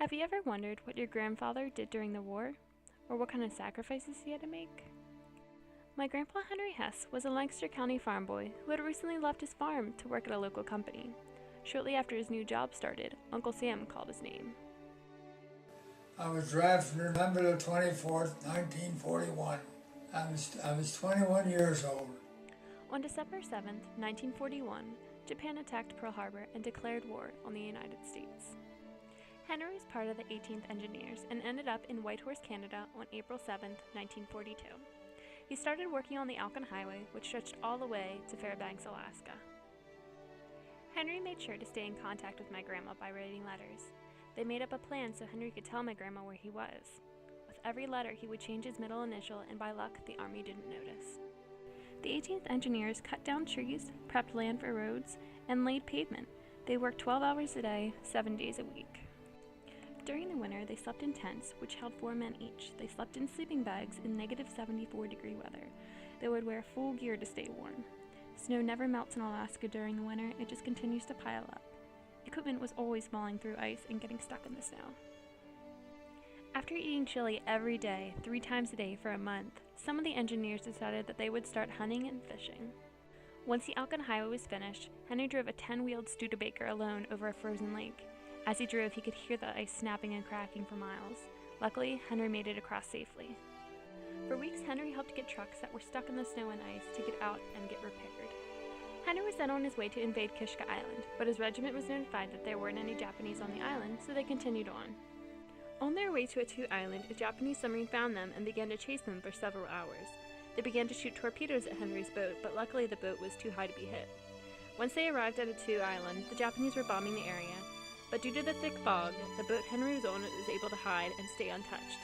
Have you ever wondered what your grandfather did during the war, or what kind of sacrifices he had to make? My grandpa Henry Hess was a Lancaster County farm boy who had recently left his farm to work at a local company. Shortly after his new job started, Uncle Sam called his name. I was drafted November the 24th, 1941. I was 21 years old. On December 7th, 1941, Japan attacked Pearl Harbor and declared war on the United States. Henry was part of the 18th Engineers and ended up in Whitehorse, Canada on April 7, 1942. He started working on the Alcan Highway, which stretched all the way to Fairbanks, Alaska. Henry made sure to stay in contact with my grandma by writing letters. They made up a plan so Henry could tell my grandma where he was. With every letter, he would change his middle initial, and by luck, the Army didn't notice. The 18th Engineers cut down trees, prepped land for roads, and laid pavement. They worked 12 hours a day, 7 days a week. During the winter, they slept in tents, which held 4 men each. They slept in sleeping bags in negative 74-degree weather. They would wear full gear to stay warm. Snow never melts in Alaska during the winter, it just continues to pile up. Equipment was always falling through ice and getting stuck in the snow. After eating chili every day, 3 times a day for a month, some of the engineers decided that they would start hunting and fishing. Once the Alcan Highway was finished, Henry drove a 10-wheeled Studebaker alone over a frozen lake. As he drove, he could hear the ice snapping and cracking for miles. Luckily, Henry made it across safely. For weeks, Henry helped get trucks that were stuck in the snow and ice to get out and get repaired. Henry was then on his way to invade Kishka Island, but his regiment was notified that there weren't any Japanese on the island, so they continued on. On their way to Attu Island, a Japanese submarine found them and began to chase them for several hours. They began to shoot torpedoes at Henry's boat, but luckily the boat was too high to be hit. Once they arrived at Attu Island, the Japanese were bombing the area, but due to the thick fog, the boat Henry was on was able to hide and stay untouched.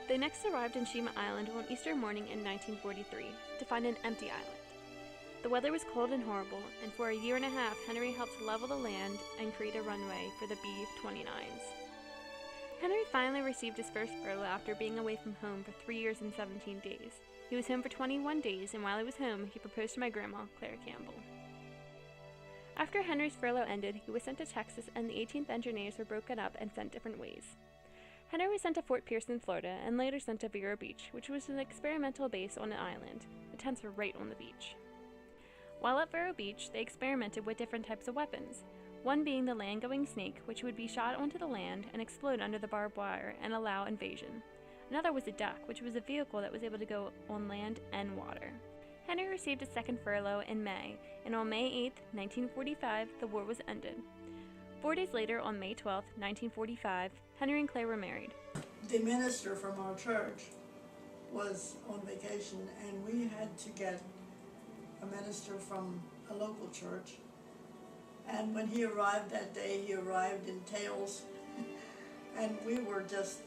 They next arrived in Shima Island on Easter morning in 1943 to find an empty island. The weather was cold and horrible, and for a year and a half, Henry helped level the land and create a runway for the B-29s. Henry finally received his first furlough after being away from home for 3 years and 17 days. He was home for 21 days, and while he was home, he proposed to my grandma, Claire Campbell. After Henry's furlough ended, he was sent to Texas, and the 18th Engineers were broken up and sent different ways. Henry was sent to Fort Pearson, Florida, and later sent to Vero Beach, which was an experimental base on an island. The tents were right on the beach. While at Vero Beach, they experimented with different types of weapons, one being the land-going snake, which would be shot onto the land and explode under the barbed wire and allow invasion. Another was a duck, which was a vehicle that was able to go on land and water. Henry received his second furlough in May, and on May 8, 1945, the war was ended. 4 days later, on May 12, 1945, Henry and Claire were married. The minister from our church was on vacation, and we had to get a minister from a local church. And when he arrived that day, he arrived in tails, and we were just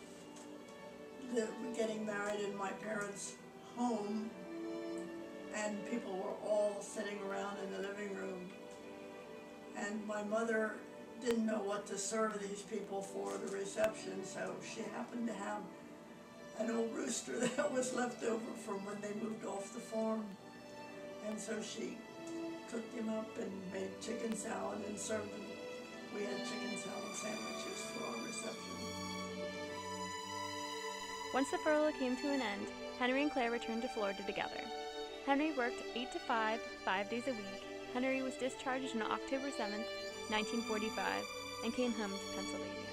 getting married in my parents' home, and people were all sitting around in the living room. And my mother didn't know what to serve these people for the reception, so she happened to have an old rooster that was left over from when they moved off the farm. And so she cooked him up and made chicken salad and served them. We had chicken salad sandwiches for our reception. Once the furlough came to an end, Henry and Claire returned to Florida together. Henry worked 8 to 5, 5 days a week. Henry was discharged on October 7, 1945, and came home to Pennsylvania.